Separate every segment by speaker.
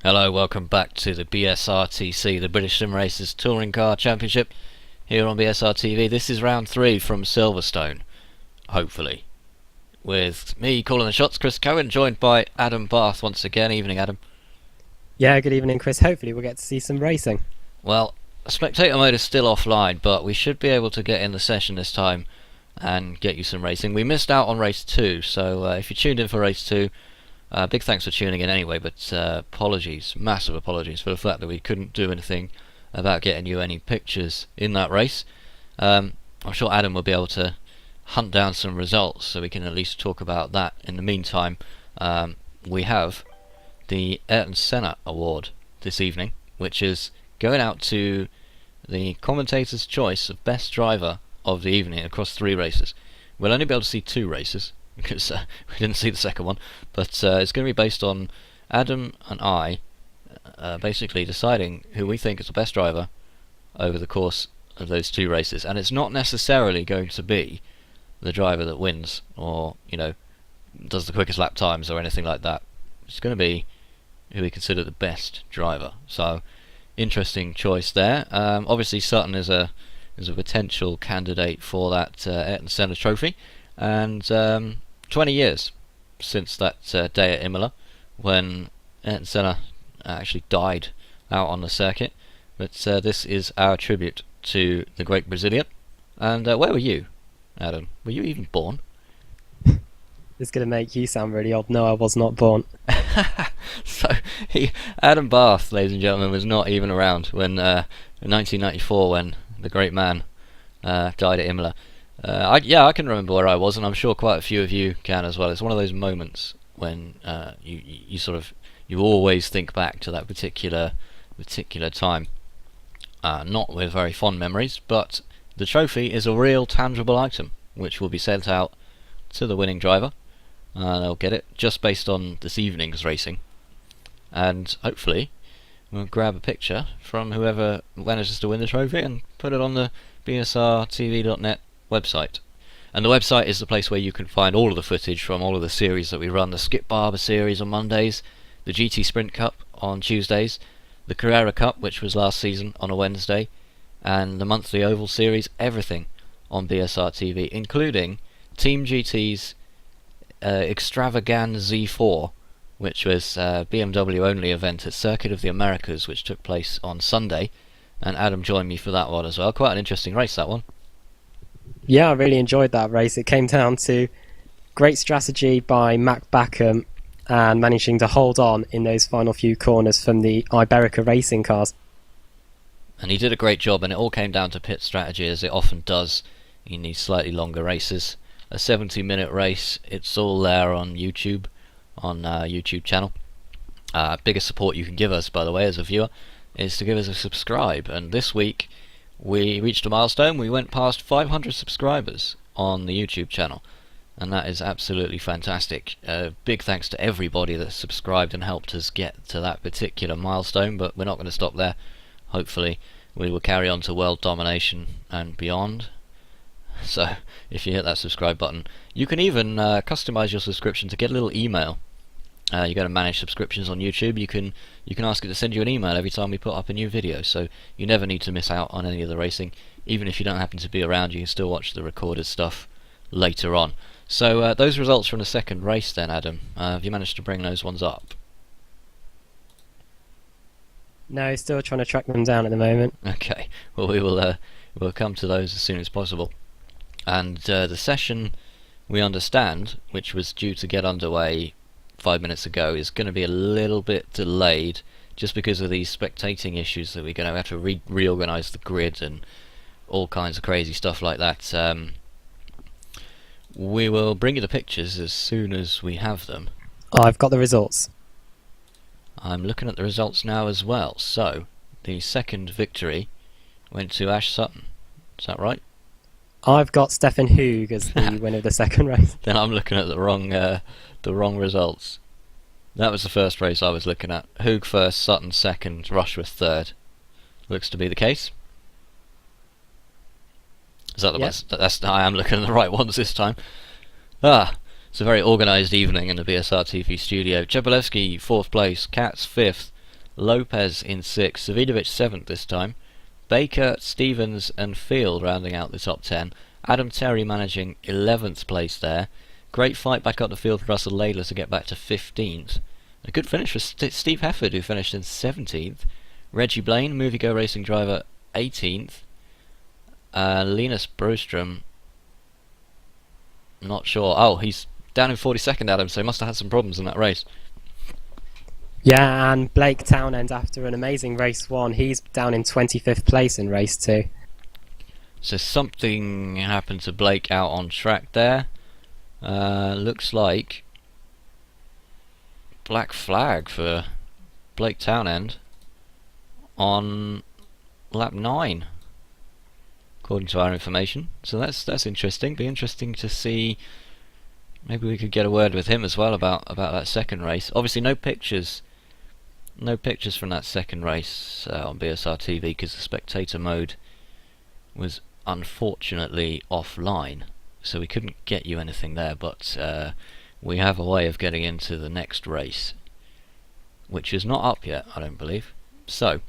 Speaker 1: Hello, welcome back to the BSRTC, the British Sim Racers Touring Car Championship, here on BSRTV. This is round 3 from Silverstone, hopefully. With me calling the shots, Chris Cohen, joined by Adam Bath once again. Evening, Adam.
Speaker 2: Yeah, good evening, Chris. Hopefully we'll get to see some racing.
Speaker 1: Well, spectator mode is still offline, but we should be able to get in the session this time and get you some racing. We missed out on race 2, so if you tuned in for race 2, big thanks for tuning in anyway, but apologies, massive apologies for the fact that we couldn't do anything about getting you any pictures in that race. I'm sure Adam will be able to hunt down some results so we can at least talk about that. In the meantime, we have the Ayrton Senna Award this evening, which is going out to the commentator's choice of best driver of the evening across 3 races. We'll only be able to see 2 races because we didn't see the second one, but it's going to be based on Adam and I basically deciding who we think is the best driver over the course of those 2 races. And it's not necessarily going to be the driver that wins or, does the quickest lap times or anything like that. It's going to be who we consider the best driver. So, interesting choice there. Obviously, Sutton is a potential candidate for that Ayrton Senna trophy, and 20 years since that day at Imola when Ayrton Senna actually died out on the circuit. But this is our tribute to the great Brazilian. And where were you, Adam? Were you even born?
Speaker 2: It's going to make you sound really old. No, I was not born.
Speaker 1: So, Adam Bath, ladies and gentlemen, was not even around when in 1994 when the great man died at Imola. I can remember where I was, and I'm sure quite a few of you can as well. It's one of those moments when you always think back to that particular time. Not with very fond memories, but the trophy is a real tangible item, which will be sent out to the winning driver. They'll get it just based on this evening's racing, and hopefully we'll grab a picture from whoever manages to win the trophy and put it on the BSRTV.net website. And the website is the place where you can find all of the footage from all of the series that we run: the Skip Barber series on Mondays, the GT Sprint Cup on Tuesdays, the Carrera Cup, which was last season, on a Wednesday, and the monthly Oval series. Everything on BSR TV, including Team GT's Extravagan Z4, which was a BMW only event at Circuit of the Americas, which took place on Sunday, and Adam joined me for that one as well. Quite an interesting race, that one.
Speaker 2: Yeah, I really enjoyed that race. It came down to great strategy by Mac Backham and managing to hold on in those final few corners from the Iberica racing cars.
Speaker 1: And he did a great job, and it all came down to pit strategy, as it often does in these slightly longer races. A 70-minute race, it's all there on YouTube, on our YouTube channel. Biggest support you can give us, by the way, as a viewer, is to give us a subscribe. And this week we reached a milestone. We went past 500 subscribers on the YouTube channel, and that is absolutely fantastic. Big thanks to everybody that subscribed and helped us get to that particular milestone, but we're not going to stop there. Hopefully we will carry on to world domination and beyond. So if you hit that subscribe button, you can even customize your subscription to get a little email. You go to manage subscriptions on YouTube. You can ask it to send you an email every time we put up a new video, so you never need to miss out on any of the racing. Even if you don't happen to be around, you can still watch the recorded stuff later on. So those results from the second race then, Adam, have you managed to bring those ones up?
Speaker 2: No, still trying to track them down at the moment.
Speaker 1: Okay, well we'll come to those as soon as possible. And the session, we understand, which was due to get underway 5 minutes ago, is going to be a little bit delayed just because of these spectating issues that we're going to have to reorganize the grid and all kinds of crazy stuff like that. We will bring you the pictures as soon as we have them.
Speaker 2: I've got the results.
Speaker 1: I'm looking at the results now as well. So the second victory went to Ash Sutton. Is that right?
Speaker 2: I've got Stefan Hoog as the winner of the second race.
Speaker 1: Then I'm looking at the wrong results. That was the first race I was looking at. Hoog first, Sutton second, Rushworth third. Looks to be the case. Is that the
Speaker 2: Yep.
Speaker 1: That's I am looking at the right ones this time. It's a very organised evening in the BSRTV studio. Chepelewski fourth place, Katz fifth, Lopez in 6th, Savidovic 7th this time, Baker, Stevens and Field rounding out the top 10, Adam Terry managing 11th place there. Great fight back up the field for Russell Laidler to get back to 15th. A good finish for Steve Hefford, who finished in 17th. Reggie Blaine, Movie Go Racing driver, 18th. Linus Broström, not sure. Oh, he's down in 42nd, Adam, so he must have had some problems in that race.
Speaker 2: Yeah, and Blake Townend, after an amazing race 1, he's down in 25th place in race 2.
Speaker 1: So something happened to Blake out on track there. Looks like black flag for Blake Townend on lap 9, according to our information. So that's interesting. Be interesting to see. Maybe we could get a word with him as well about that second race. Obviously, no pictures from that second race on BSR TV because the spectator mode was unfortunately offline, so we couldn't get you anything there. But we have a way of getting into the next race, which is not up yet, I don't believe. So,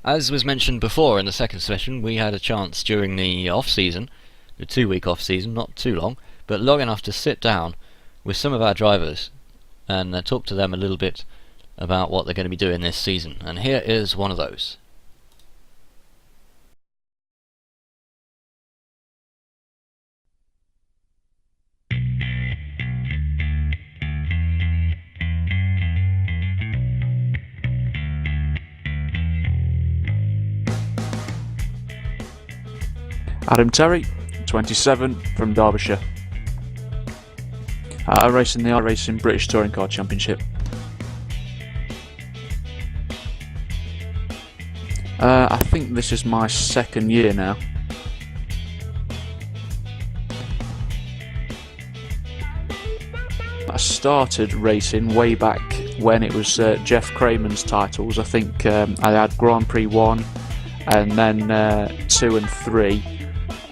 Speaker 1: as was mentioned before in the second session, we had a chance during the off-season, the 2-week off-season, not too long, but long enough to sit down with some of our drivers and talk to them a little bit about what they're going to be doing this season. And here is one of those.
Speaker 3: Adam Terry, 27, from Derbyshire. I race in the iRacing British Touring Car Championship. I think this is my second year now. I started racing way back when it was Jeff Craman's titles. I think I had Grand Prix 1 and then 2 and 3,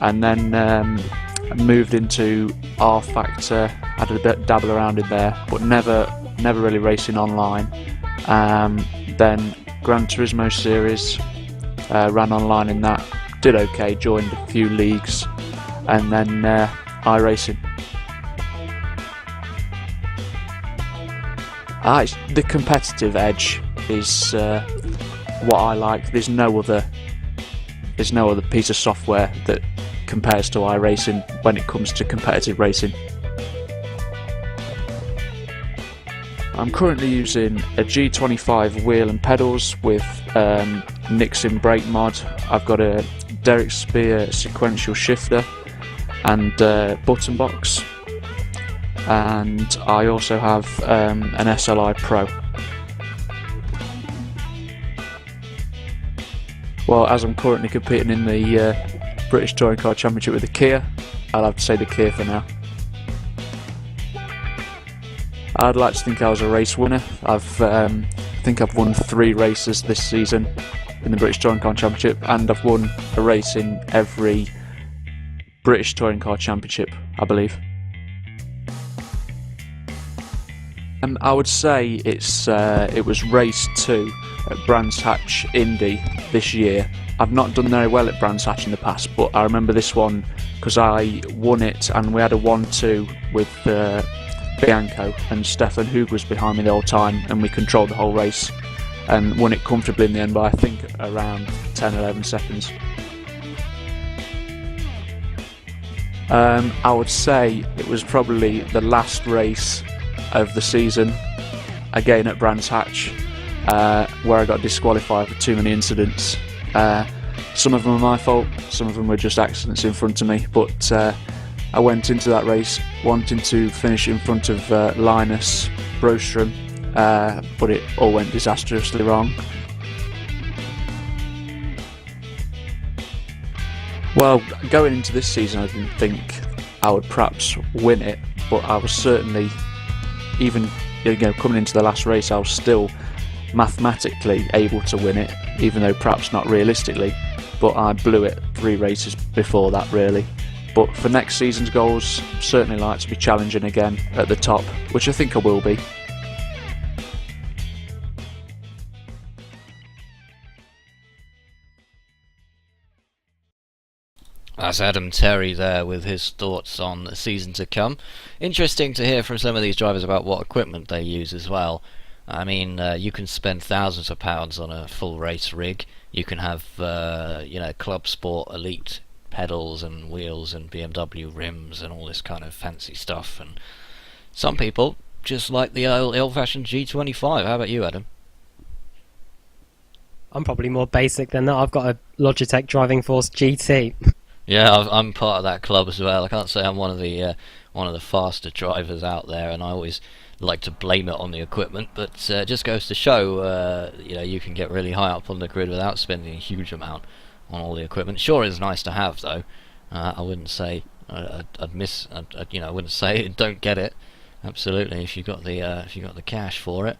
Speaker 3: and then moved into R Factor, had a bit dabble around in there, but never really racing online. Then Gran Turismo series, ran online in that, did okay, joined a few leagues, and then iRacing. The competitive edge is what I like. There's no other piece of software that compares to iRacing when it comes to competitive racing. I'm currently using a G25 wheel and pedals with Nixon brake mod. I've got a Derek Spear sequential shifter and button box, and I also have an SLI Pro. Well, as I'm currently competing in the British Touring Car Championship with the Kia, I'll have to say the Kia for now. I'd like to think I was a race winner. I think I've won 3 races this season in the British Touring Car Championship, and I've won a race in every British Touring Car Championship, I believe. I would say it was race 2 at Brands Hatch Indy this year. I've not done very well at Brands Hatch in the past, but I remember this one because I won it and we had a 1-2 with Bianco, and Stefan Hug was behind me the whole time, and we controlled the whole race and won it comfortably in the end by I think around 10-11 seconds. I would say it was probably the last race of the season, again at Brands Hatch, where I got disqualified for too many incidents. Some of them are my fault, some of them were just accidents in front of me, but I went into that race wanting to finish in front of Linus Broström, but it all went disastrously wrong. Well, going into this season I didn't think I would perhaps win it, but I was certainly, even coming into the last race, I was still mathematically able to win it, even though perhaps not realistically, but I blew it 3 races before that really. But for next season's goals, certainly like to be challenging again at the top, which I think I will be.
Speaker 1: That's Adam Terry there with his thoughts on the season to come. Interesting to hear from some of these drivers about what equipment they use as well. I mean, you can spend thousands of pounds on a full race rig. You can have, Club Sport Elite pedals and wheels and BMW rims and all this kind of fancy stuff. And some people just like the old-fashioned G25. How about you, Adam?
Speaker 2: I'm probably more basic than that. I've got a Logitech Driving Force GT.
Speaker 1: Yeah, I'm part of that club as well. I can't say I'm one of the faster drivers out there, and I always like to blame it on the equipment. But it just goes to show, you can get really high up on the grid without spending a huge amount on all the equipment. Sure, it's nice to have though. I wouldn't say I wouldn't say don't get it. Absolutely, if you got the cash for it,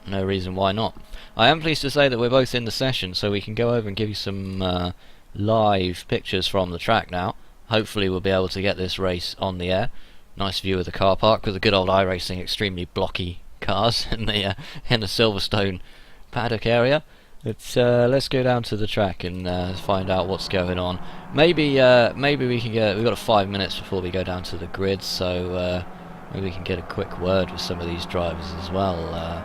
Speaker 1: no reason why not. I am pleased to say that we're both in the session, so we can go over and give you some live pictures from the track now. Hopefully we'll be able to get this race on the air. Nice view of the car park with the good old iRacing extremely blocky cars in the Silverstone paddock area. But let's go down to the track and find out what's going on. Maybe we can we've got 5 minutes before we go down to the grid, so maybe we can get a quick word with some of these drivers as well.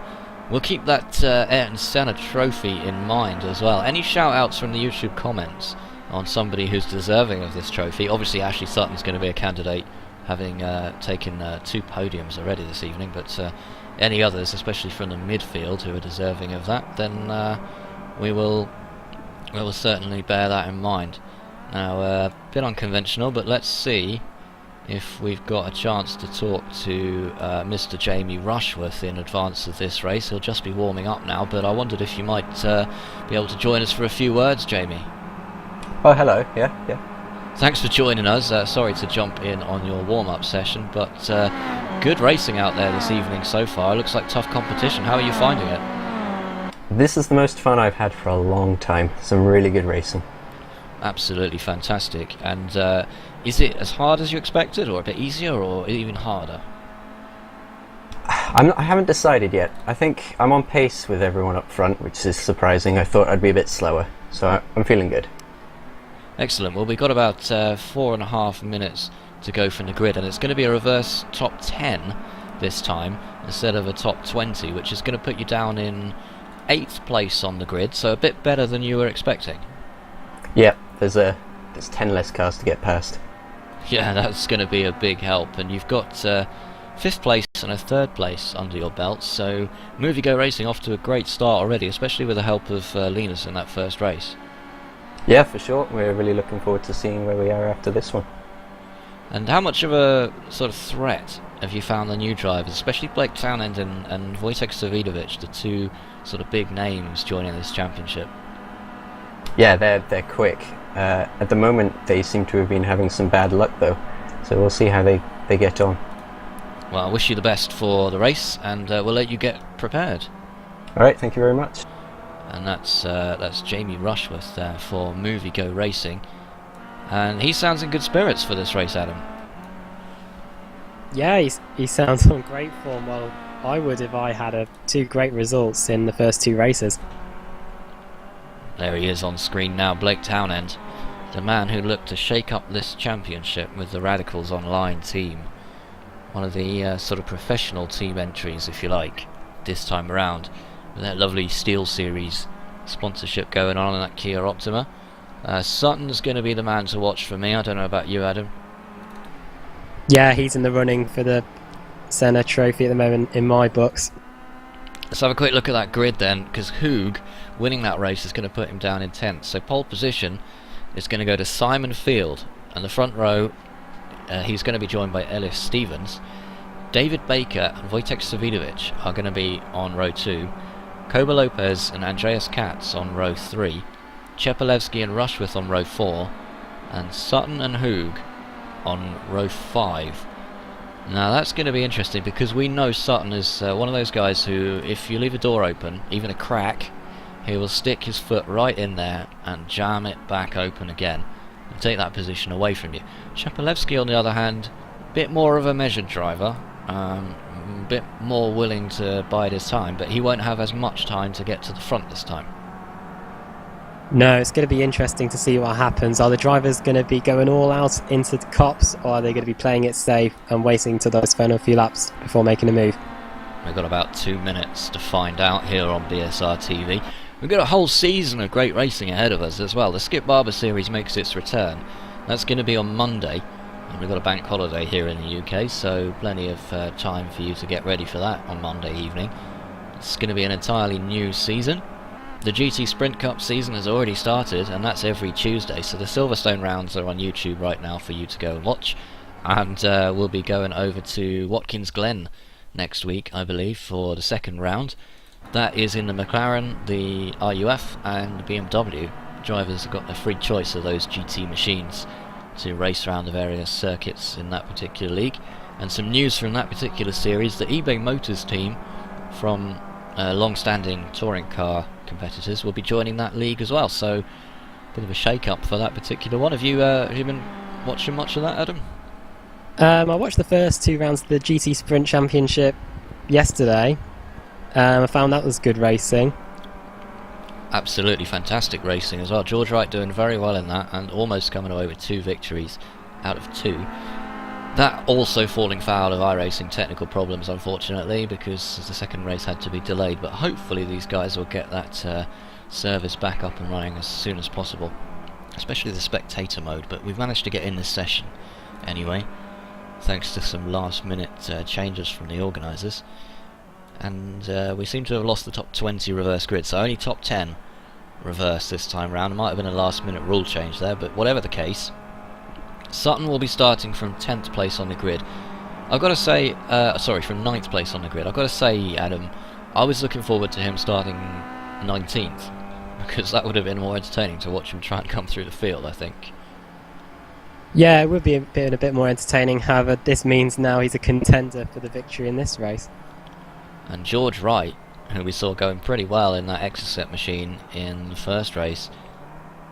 Speaker 1: We'll keep that Ayrton Senna trophy in mind as well. Any shout outs from the YouTube comments on somebody who's deserving of this trophy? Obviously Ashley Sutton's going to be a candidate, having taken 2 podiums already this evening, but any others, especially from the midfield, who are deserving of that, then we will certainly bear that in mind. Now, a bit unconventional, but let's see if we've got a chance to talk to Mr. Jamie Rushworth in advance of this race. He'll just be warming up now, but I wondered if you might be able to join us for a few words, Jamie.
Speaker 4: Oh, hello. Yeah.
Speaker 1: Thanks for joining us. Sorry to jump in on your warm-up session, but good racing out there this evening so far. It looks like tough competition. How are you finding it?
Speaker 4: This is the most fun I've had for a long time. Some really good racing.
Speaker 1: Absolutely fantastic. And is it as hard as you expected, or a bit easier, or even harder?
Speaker 4: I haven't decided yet. I think I'm on pace with everyone up front, which is surprising. I thought I'd be a bit slower, so I'm feeling good.
Speaker 1: Excellent. Well, we've got about 4.5 minutes to go from the grid, and it's going to be a reverse top 10 this time instead of a top 20, which is going to put you down in 8th place on the grid, so a bit better than you were expecting.
Speaker 4: Yeah, there's 10 less cars to get past.
Speaker 1: Yeah, that's going to be a big help, and you've got 5th place and a 3rd place under your belt, so Movie Go Racing off to a great start already, especially with the help of Linus in that first race.
Speaker 4: Yeah, for sure. We're really looking forward to seeing where we are after this one.
Speaker 1: And how much of a sort of threat have you found the new drivers, especially Blake Townend and Wojtek Savidovic, the 2 sort of big names joining this championship?
Speaker 4: Yeah, they're quick. At the moment, they seem to have been having some bad luck, though. So we'll see how they get on.
Speaker 1: Well, I wish you the best for the race, and we'll let you get prepared.
Speaker 4: All right, thank you very much.
Speaker 1: And that's Jamie Rushworth there for Movie Go Racing, and he sounds in good spirits for this race, Adam.
Speaker 2: Yeah, he sounds on great form. Well, I would if I had 2 great results in the first 2 races.
Speaker 1: There he is on screen now, Blake Townend, the man who looked to shake up this championship with the Radicals Online team. One of the sort of professional team entries, if you like, this time around, with that lovely Steel Series sponsorship going on in that Kia Optima. Sutton's going to be the man to watch for me. I don't know about you, Adam.
Speaker 2: Yeah, he's in the running for the Senna trophy at the moment in my books.
Speaker 1: Let's have a quick look at that grid then, because Hoog winning that race is going to put him down in 10th. So pole position is going to go to Simon Field, and the front row he's going to be joined by Ellis Stevens. David Baker and Wojtek Savidovic are going to be on row 2. Koba Lopez and Andreas Katz on row 3. Chepelevsky and Rushworth on row 4. And Sutton and Hoog on row 5. Now that's going to be interesting, because we know Sutton is one of those guys who, if you leave a door open, even a crack, he will stick his foot right in there and jam it back open again and take that position away from you. Chepelevsky, on the other hand, a bit more of a measured driver, a bit more willing to bide his time, but he won't have as much time to get to the front this time.
Speaker 2: No, it's going to be interesting to see what happens. Are the drivers going to be going all out into the cops, or are they going to be playing it safe and waiting to those final few laps before making a move?
Speaker 1: We've got about 2 minutes to find out here on BSR TV. We've got a whole season of great racing ahead of us as well. The Skip Barber Series makes its return. That's going to be on Monday, and we've got a bank holiday here in the UK, so plenty of time for you to get ready for that on Monday evening. It's going to be an entirely new season. The GT Sprint Cup season has already started, and that's every Tuesday, so the Silverstone rounds are on YouTube right now for you to go and watch. And we'll be going over to Watkins Glen next week, I believe, for the second round. That is in the McLaren, the RUF and the BMW. Drivers have got a free choice of those GT machines to race around the various circuits in that particular league. And some news from that particular series: the eBay Motors team from long-standing touring car competitors will be joining that league as well, so a bit of a shake-up for that particular one. Have you been watching much of that, Adam?
Speaker 2: I watched the first 2 rounds of the GT Sprint Championship yesterday. I found that was good racing.
Speaker 1: Absolutely fantastic racing as well. George Wright doing very well in that, and almost coming away with 2 victories out of 2. That also falling foul of iRacing technical problems, unfortunately, because the second race had to be delayed, but hopefully these guys will get that service back up and running as soon as possible, especially the spectator mode. But we've managed to get in this session anyway, thanks to some last minute changes from the organisers, and we seem to have lost the top 20 reverse grid, so only top 10 reverse this time round. It might have been a last minute rule change there, but whatever the case, Sutton will be starting from 10th place on the grid. I've got to say, from 9th place on the grid. I've got to say, Adam, I was looking forward to him starting 19th, because that would have been more entertaining to watch him try and come through the field, I think.
Speaker 2: Yeah, it would be a bit more entertaining. However, this means now he's a contender for the victory in this race.
Speaker 1: And George Wright, who we saw going pretty well in that Exocet machine in the first race,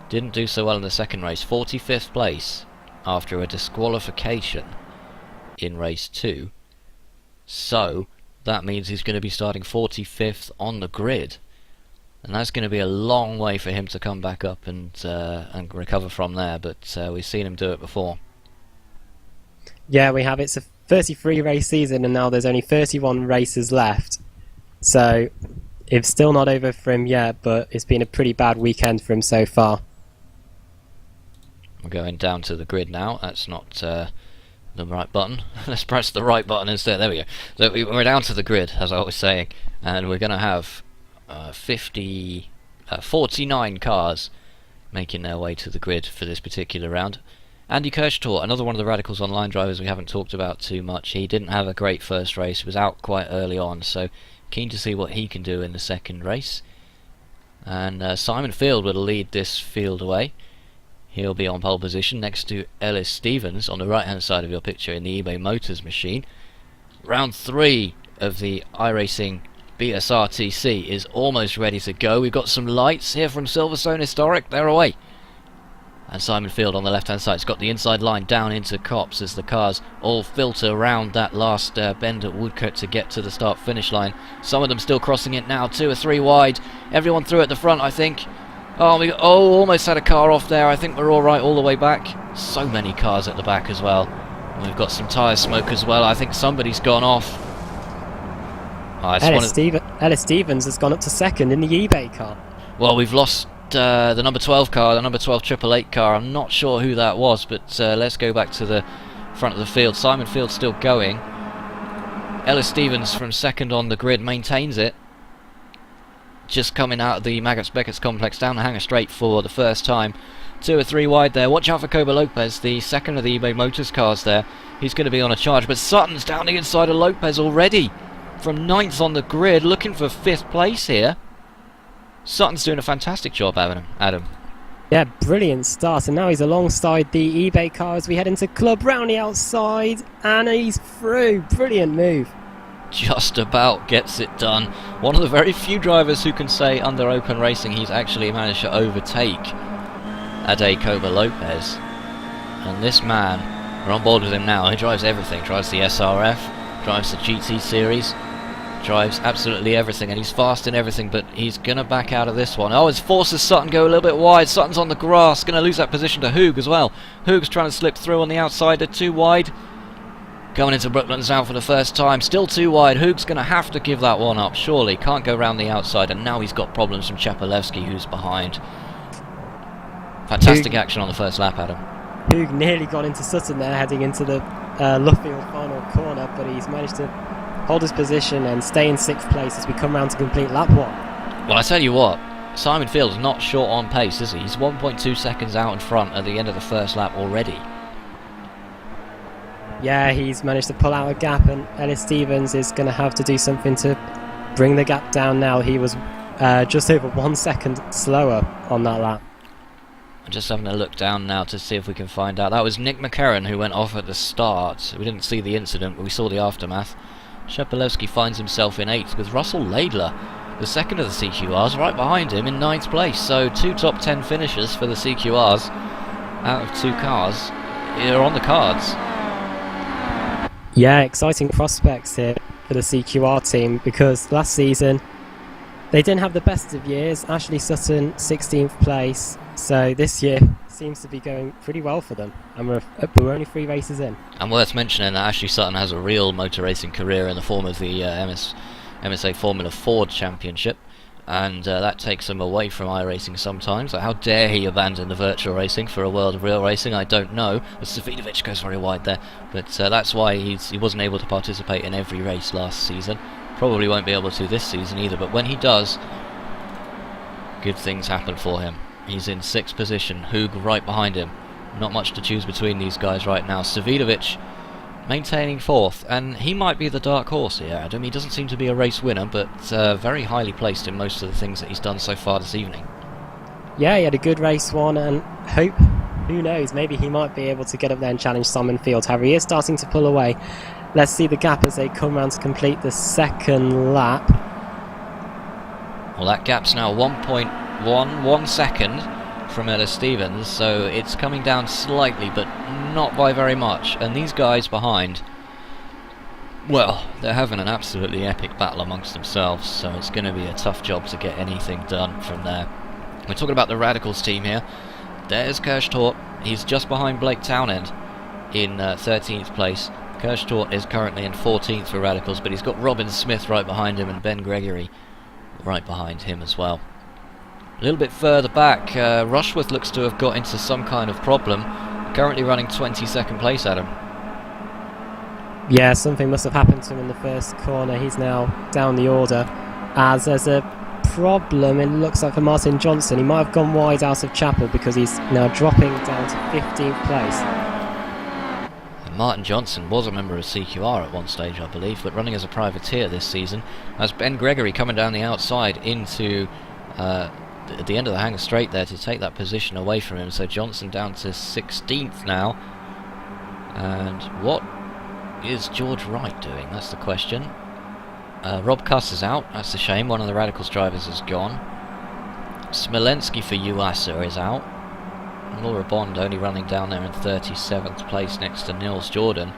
Speaker 1: didn't do so well in the second race. 45th place after a disqualification in race 2. So that means he's going to be starting 45th on the grid, and that's going to be a long way for him to come back up and recover from there, but we've seen him do it before.
Speaker 2: Yeah, we have. It's a 33 race season, and now there's only 31 races left, so it's still not over for him yet, but it's been a pretty bad weekend for him so far.
Speaker 1: We're going down to the grid now. That's not the right button. Let's press the right button instead. There we go. So we're down to the grid, as I was saying, and we're going to have 49 cars making their way to the grid for this particular round. Andy Kirchtor, another one of the Radicals Online drivers we haven't talked about too much. He didn't have a great first race, was out quite early on, so keen to see what he can do in the second race. And Simon Field will lead this field away. He'll be on pole position next to Ellis Stevens on the right hand side of your picture in the eBay Motors machine. Round 3 of the iRacing BSRTC is almost ready to go. We've got some lights here from Silverstone Historic. They're away. And Simon Field on the left hand side has got the inside line down into Copse as the cars all filter around that last bend at Woodcote to get to the start finish line. Some of them still crossing it now, 2 or 3 wide. Everyone through at the front, I think. Oh, almost had a car off there. I think we're all right all the way back. So many cars at the back as well. And we've got some tyre smoke as well. I think somebody's gone off.
Speaker 2: Ellis Stevens has gone up to second in the eBay car.
Speaker 1: Well, we've lost the number 12 car, the number 12 888 car. I'm not sure who that was, but let's go back to the front of the field. Simon Field's still going. Ellis Stevens from second on the grid maintains it. Just coming out of the Maggots Beckett's complex down the hanger straight for the first time. 2 or 3 wide there. Watch out for Koba Lopez, the second of the eBay Motors cars there. He's going to be on a charge, but Sutton's down the inside of Lopez already. From 9th on the grid, looking for 5th place here. Sutton's doing a fantastic job, Adam.
Speaker 2: Yeah, brilliant start, and now he's alongside the eBay car as we head into Club round the outside, and he's through. Brilliant move.
Speaker 1: Just about gets it done. One of the very few drivers who can say under open racing he's actually managed to overtake Ade Koba Lopez. And this man, we're on board with him now. He drives everything. Drives the SRF, drives the GT series. drives absolutely everything, and he's fast in everything, but he's going to back out of this one. Oh, it's forces Sutton go a little bit wide. Sutton's on the grass, going to lose that position to Hoog as well. Hoog's trying to slip through on the outside, they're too wide. Going into Brooklands now for the first time, still too wide. Hoog's going to have to give that one up, surely. Can't go round the outside, and now he's got problems from Chapelewski, who's behind. Fantastic action on the first lap, Adam.
Speaker 2: Hoog nearly got into Sutton there, heading into the Luffield final corner, but he's managed to hold his position and stay in 6th place as we come round to complete lap 1.
Speaker 1: Well, I tell you what, Simon Field's not short on pace, is he? He's 1.2 seconds out in front at the end of the first lap already.
Speaker 2: Yeah, he's managed to pull out a gap, and Ellis Stevens is going to have to do something to bring the gap down now. He was just over 1 second slower on that lap.
Speaker 1: I'm just having a look down now to see if we can find out. That was Nick McCarron who went off at the start. We didn't see the incident, but we saw the aftermath. Chapelewski finds himself in 8th with Russell Laidler, the second of the CQRs, right behind him in 9th place. So 2 top 10 finishers for the CQRs out of 2 cars are on the cards.
Speaker 2: Yeah, exciting prospects here for the CQR team, because last season they didn't have the best of years. Ashley Sutton 16th place, so this year seems to be going pretty well for them, and we're only 3 races in.
Speaker 1: And worth mentioning that Ashley Sutton has a real motor racing career in the form of the MSA Formula Ford Championship, and that takes him away from iRacing sometimes. Like, how dare he abandon the virtual racing for a world of real racing? I don't know. Savinovic goes very wide there, but that's why he wasn't able to participate in every race last season. Probably won't be able to this season either, but when he does, good things happen for him. He's in 6th position, Hoog right behind him. Not much to choose between these guys right now. Savinovic maintaining 4th, and he might be the dark horse here, Adam. He doesn't seem to be a race winner, but very highly placed in most of the things that he's done so far this evening.
Speaker 2: Yeah, he had a good race 1, and who knows, maybe he might be able to get up there and challenge Simon Field. However, he is starting to pull away. Let's see the gap as they come round to complete the 2nd lap.
Speaker 1: Well, that gap's now 1 second from Ellis Stevens, so it's coming down slightly, but not by very much. And these guys behind, well, they're having an absolutely epic battle amongst themselves, so it's going to be a tough job to get anything done from there. We're talking about the Radicals team here. There's Kirchtort. He's just behind Blake Townend in 13th place. Kirchtort is currently in 14th for Radicals, but he's got Robin Smith right behind him and Ben Gregory right behind him as well. A little bit further back, Rushworth looks to have got into some kind of problem. Currently running 22nd place, Adam.
Speaker 2: Yeah, something must have happened to him in the first corner. He's now down the order, as there's a problem, it looks like, for Martin Johnson. He might have gone wide out of Chapel, because he's now dropping down to 15th place.
Speaker 1: And Martin Johnson was a member of CQR at one stage, I believe, but running as a privateer this season. As Ben Gregory coming down the outside into at the end of the hangar straight there to take that position away from him. So Johnson down to 16th now. And what is George Wright doing? That's the question. Rob Cuss is out. That's a shame. One of the Radicals drivers is gone. Smolensky for UASA is out. Laura Bond only running down there in 37th place next to Nils Jordan.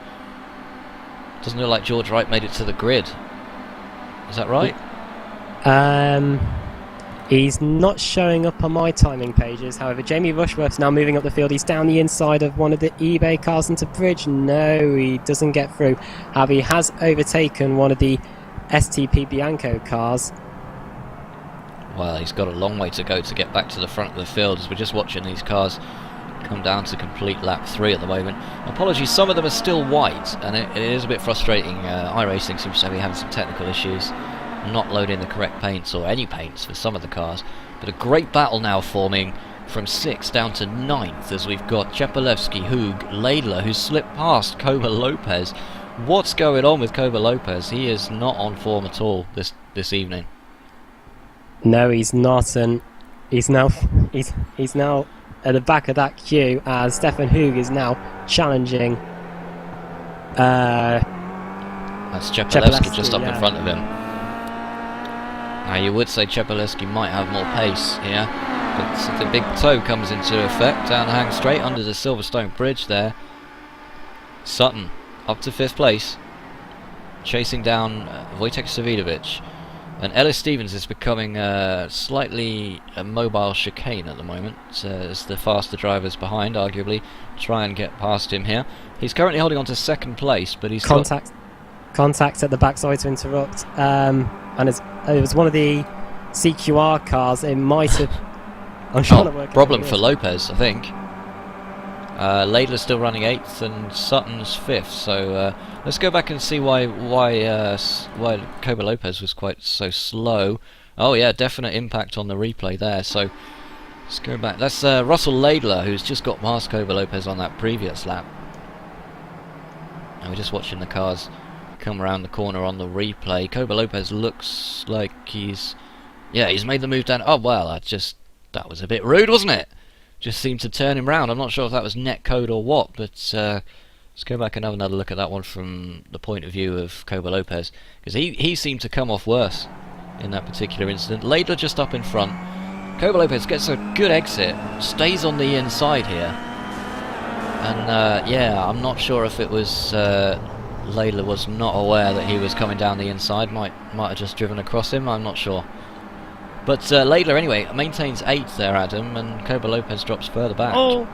Speaker 1: Doesn't look like George Wright made it to the grid. Is that right?
Speaker 2: He's not showing up on my timing pages. However, Jamie Rushworth's now moving up the field. He's down the inside of one of the eBay cars into bridge. No, he doesn't get through. However, he has overtaken one of the STP Bianco cars.
Speaker 1: Well, he's got a long way to go to get back to the front of the field, as we're just watching these cars come down to complete lap 3 at the moment. Apologies, some of them are still white, and it is a bit frustrating. iRacing seems to be having some technical issues, not loading the correct paints, or any paints, for some of the cars. But a great battle now forming from 6th down to 9th, as we've got Chapelewski, Hoog, Laidler, who slipped past Koba Lopez. What's going on with Koba Lopez? He is not on form at all this evening.
Speaker 2: No, he's not, and he's now at the back of that queue, as Stefan Hoog is now challenging.
Speaker 1: That's Chapelewski just up in front of him. Now you would say Chapelewski might have more pace here, but the big toe comes into effect down the hang straight under the Silverstone bridge there. Sutton up to 5th place. chasing down Wojtek Savidovic. And Ellis Stevens is becoming slightly a mobile chicane at the moment, as the faster drivers behind arguably try and get past him here. He's currently holding on to second place, but he's
Speaker 2: contact at the back. Sorry to interrupt. And it was one of the CQR cars. It might have. I'm trying to work.
Speaker 1: Problem for Lopez, I think. Laidler's still running 8th and Sutton's 5th, so let's go back and see why Koba Lopez was quite so slow. Oh yeah, definite impact on the replay there, so let's go back. That's Russell Laidler, who's just got past Koba Lopez on that previous lap. And we're just watching the cars come around the corner on the replay. Koba Lopez looks like he's made the move down. Oh well, that was a bit rude, wasn't it? Just seemed to turn him round. I'm not sure if that was net code or what, but let's go back and have another look at that one from the point of view of Koba Lopez, because he seemed to come off worse in that particular incident. Laidler just up in front. Koba Lopez gets a good exit, stays on the inside here, and yeah, I'm not sure if it was Laidler was not aware that he was coming down the inside, might have just driven across him, I'm not sure. But Laidler, anyway, maintains 8th there, Adam, and Koba Lopez drops further back.
Speaker 2: Oh,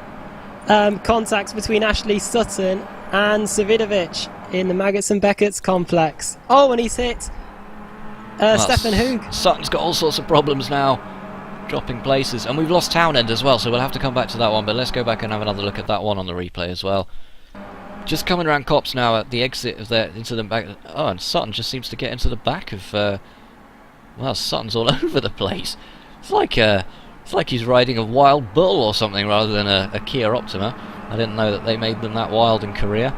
Speaker 2: contacts between Ashley Sutton and Savidovic in the Maggots and Beckett's complex. Oh, and he's hit Stefan Hoog.
Speaker 1: Sutton's got all sorts of problems now, dropping places, and we've lost Townend as well, so we'll have to come back to that one, but let's go back and have another look at that one on the replay as well. Just coming around Copse now at the exit of into the back. Oh, and Sutton just seems to get into the back of... well, Sutton's all over the place. It's like he's riding a wild bull or something rather than a Kia Optima. I didn't know that they made them that wild in Korea.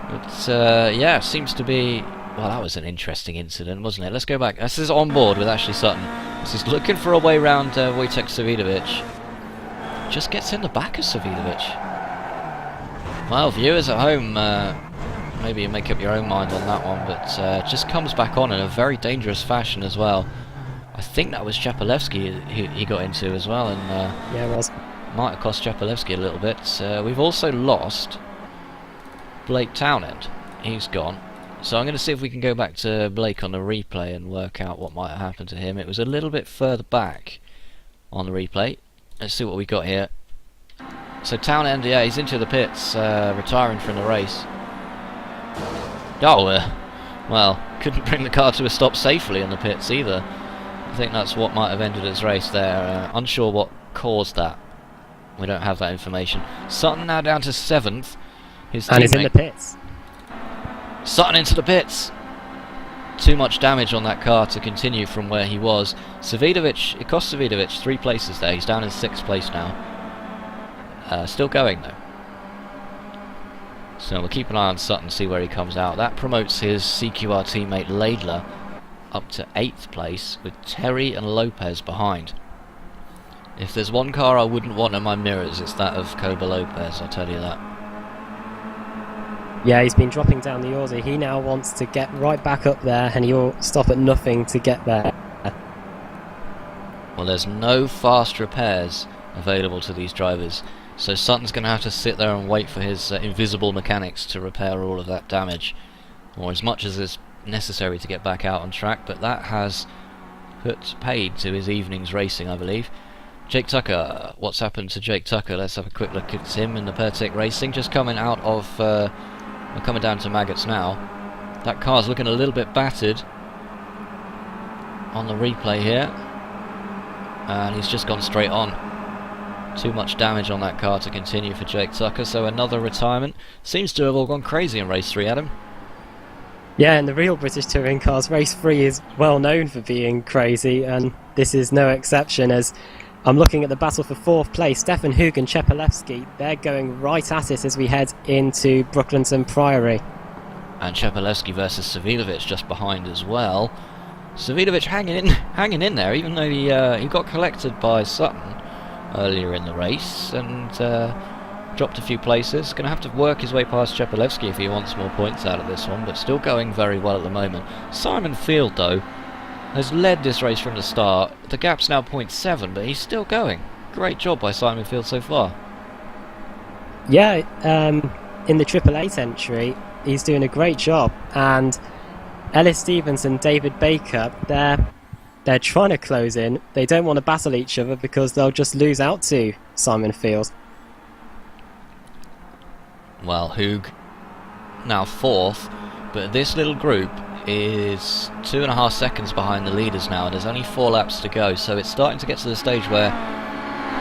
Speaker 1: But yeah, seems to be... Well, that was an interesting incident, wasn't it? Let's go back. This is on board with Ashley Sutton. This is looking for a way round Wojtek Savidovic. Just gets in the back of Savidovic. Well, viewers at home, maybe you make up your own mind on that one, but just comes back on in a very dangerous fashion as well. I think that was Chapalevsky he got into as well, and
Speaker 2: yeah, it was.
Speaker 1: Might have cost Chapalevsky a little bit. We've also lost Blake Townend. He's gone. So I'm going to see if we can go back to Blake on the replay and work out what might have happened to him. It was a little bit further back on the replay. Let's see what we got here. So Townend, yeah, he's into the pits, retiring from the race. Oh, well, couldn't bring the car to a stop safely in the pits either. I think that's what might have ended his race there. Unsure what caused that. We don't have that information. Sutton now down to 7th.
Speaker 2: And he's in the pits.
Speaker 1: Sutton into the pits. Too much damage on that car to continue from where he was. Savidovic, it cost Savidovic 3 places there. He's down in 6th place now. Still going though. So we'll keep an eye on Sutton, see where he comes out. That promotes his CQR teammate Laidler up to 8th place, with Terry and Lopez behind. If there's one car I wouldn't want in my mirrors, it's that of Koba Lopez, I'll tell you that.
Speaker 2: Yeah, he's been dropping down the order. He now wants to get right back up there, and he'll stop at nothing to get there.
Speaker 1: Well, there's no fast repairs available to these drivers, so Sutton's going to have to sit there and wait for his invisible mechanics to repair all of that damage, or as much as is necessary to get back out on track, but that has put paid to his evening's racing, I believe. Jake Tucker, what's happened to Jake Tucker? Let's have a quick look at him in the Pertec Racing, just coming out of, coming down to Maggots now. That car's looking a little bit battered on the replay here, and he's just gone straight on. Too much damage on that car to continue for Jake Tucker, so another retirement. Seems to have all gone crazy in race 3, Adam.
Speaker 2: Yeah, in the real British Touring cars, race 3 is well known for being crazy, and this is no exception, as I'm looking at the battle for 4th place. Stefan Hoog and Chepalevsky, they're going right at it as we head into Brooklands Priory.
Speaker 1: And Chepalevsky versus Savidovic just behind as well. Savidovic hanging in there, even though he got collected by Sutton earlier in the race and dropped a few places. Going to have to work his way past Chepalevsky if he wants more points out of this one, but still going very well at the moment. Simon Field, though, has led this race from the start. The gap's now 0.7, but he's still going. Great job by Simon Field so far.
Speaker 2: Yeah, in the Triple Eight entry, he's doing a great job, and Ellis Stevens and David Baker, they're trying to close in. They don't want to battle each other because they'll just lose out to Simon Field.
Speaker 1: Well, Hoog now 4th, but this little group is 2.5 seconds behind the leaders now, and there's only 4 laps to go, so it's starting to get to the stage where,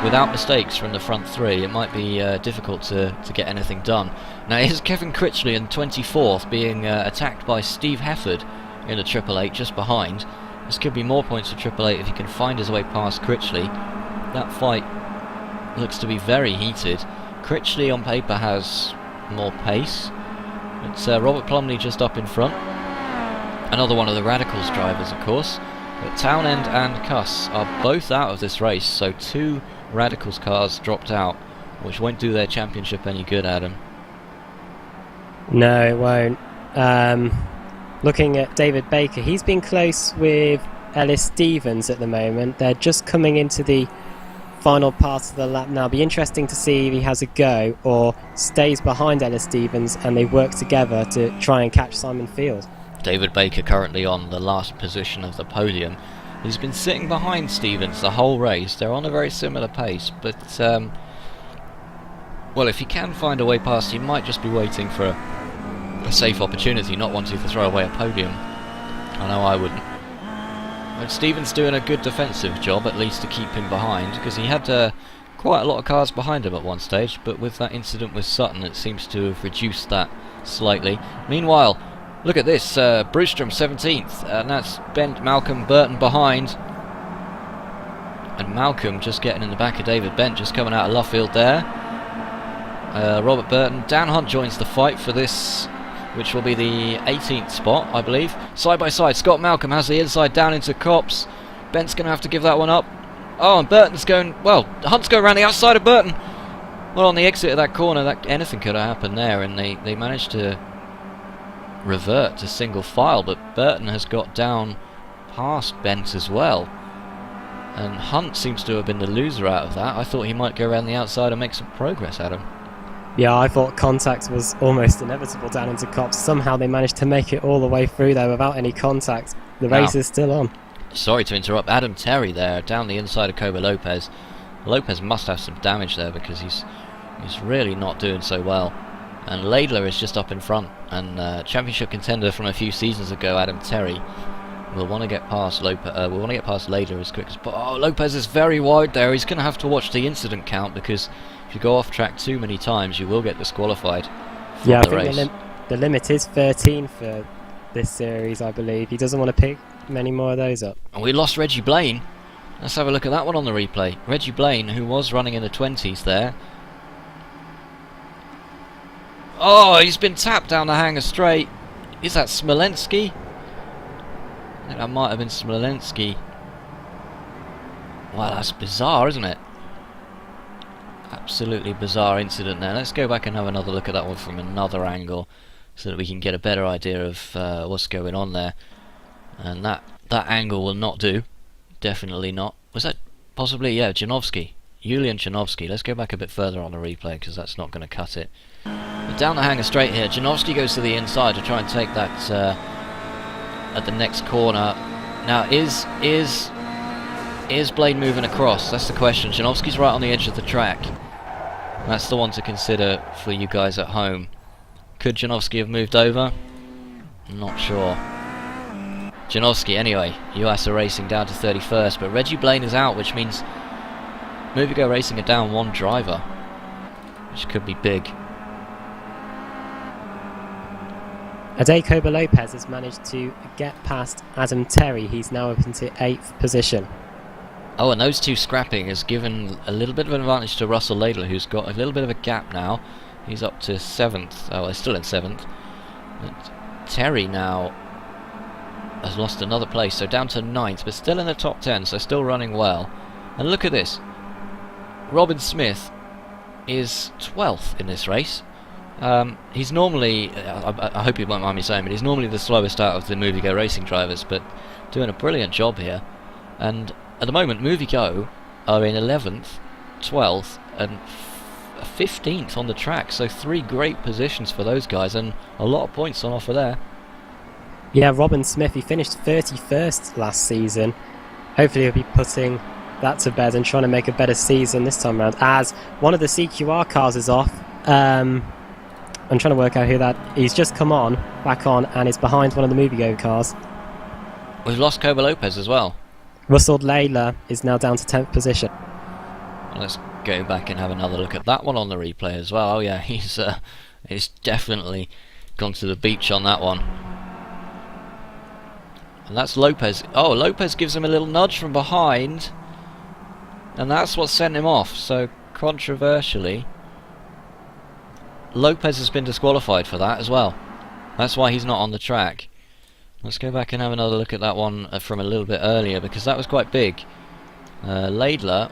Speaker 1: without mistakes from the front 3, it might be difficult to get anything done. Now, here's Kevin Critchley in 24th, being attacked by Steve Hefford in the Triple Eight just behind. This could be more points for Triple Eight if he can find his way past Critchley. That fight looks to be very heated. Critchley on paper has more pace. It's Robert Plumley just up in front. Another one of the Radicals drivers, of course. But Townend and Cuss are both out of this race, so 2 Radicals cars dropped out, which won't do their championship any good, Adam.
Speaker 2: No, it won't. Looking at David Baker, he's been close with Ellis Stevens at the moment. They're just coming into the final part of the lap now. Be interesting to see if he has a go or stays behind Ellis Stevens and they work together to try and catch Simon Field.
Speaker 1: David Baker currently on the last position of the podium. He's been sitting behind Stevens the whole race. They're on a very similar pace, but well, if he can find a way past, he might just be waiting for a safe opportunity, not wanting to throw away a podium. I know I wouldn't. But Stevens doing a good defensive job, at least to keep him behind, because he had quite a lot of cars behind him at one stage, but with that incident with Sutton, it seems to have reduced that slightly. Meanwhile, look at this, Brewstrom 17th, and that's Bent, Malcolm, Burton behind. And Malcolm just getting in the back of David Bent, just coming out of Luffield there. Robert Burton, Dan Hunt joins the fight for this, which will be the 18th spot, I believe. Side by side, Scott Malcolm has the inside down into Copse. Bent's going to have to give that one up. Oh, and Burton's going, well, Hunt's going around the outside of Burton. Well, on the exit of that corner, anything could have happened there, and they managed to revert to single file, but Burton has got down past Bent as well. And Hunt seems to have been the loser out of that. I thought he might go around the outside and make some progress, Adam.
Speaker 2: Yeah, I thought contact was almost inevitable down into Copse. Somehow they managed to make it all the way through there without any contact. The race is still on.
Speaker 1: Sorry to interrupt. Adam Terry there, down the inside of Koba Lopez. Lopez must have some damage there because he's really not doing so well. And Laidler is just up in front. And championship contender from a few seasons ago, Adam Terry, will want to get past Laidler as quick as possible. Oh, Lopez is very wide there. He's going to have to watch the incident count because if you go off track too many times, you will get disqualified from
Speaker 2: the
Speaker 1: race.
Speaker 2: I think the limit is 13 for this series, I believe. He doesn't want to pick many more of those up.
Speaker 1: And we lost Reggie Blaine. Let's have a look at that one on the replay. Reggie Blaine, who was running in the 20s there. Oh, he's been tapped down the hanger straight. Is that Smolensky? I think that might have been Smolensky. Wow, that's bizarre, isn't it? Absolutely bizarre incident there. Let's go back and have another look at that one from another angle so that we can get a better idea of what's going on there. And that angle will not do. Definitely not. Was that possibly, yeah, Janowski. Julian Janowski. Let's go back a bit further on the replay because that's not going to cut it. But down the hanger straight here. Janowski goes to the inside to try and take that at the next corner. Now, is Blaine moving across? That's the question. Janowski's right on the edge of the track. That's the one to consider for you guys at home. Could Janowski have moved over? Not sure. Janowski, anyway. US are racing down to 31st, but Reggie Blaine is out, which means Movigo Racing are down one driver, which could be big.
Speaker 2: Ade Koba Lopez has managed to get past Adam Terry. He's now up into 8th position.
Speaker 1: Oh, and those two scrapping has given a little bit of an advantage to Russell Laidler, who's got a little bit of a gap now. He's up to 7th. Oh, he's still in 7th. But Terry now has lost another place, so down to 9th, but still in the top 10, so still running well. And look at this. Robin Smith is 12th in this race. He's normally, I hope you won't mind me saying, but he's normally the slowest out of the Movigo Racing drivers, but doing a brilliant job here. And at the moment, Movigo are in 11th, 12th, and 15th on the track, so 3 great positions for those guys, and a lot of points on offer there.
Speaker 2: Yeah, Robin Smith, he finished 31st last season. Hopefully he'll be putting that to bed and trying to make a better season this time around, as one of the CQR cars is off. I'm trying to work out who that... He's just come on, back on, and is behind one of the MovieGo cars.
Speaker 1: We've lost Koba Lopez as well.
Speaker 2: Russell Layla is now down to 10th position.
Speaker 1: Well, let's go back and have another look at that one on the replay as well. Oh yeah, he's definitely gone to the beach on that one. And that's Lopez. Oh, Lopez gives him a little nudge from behind, and that's what sent him off. So, controversially, Lopez has been disqualified for that as well. That's why he's not on the track. Let's go back and have another look at that one from a little bit earlier, because that was quite big. Laidler,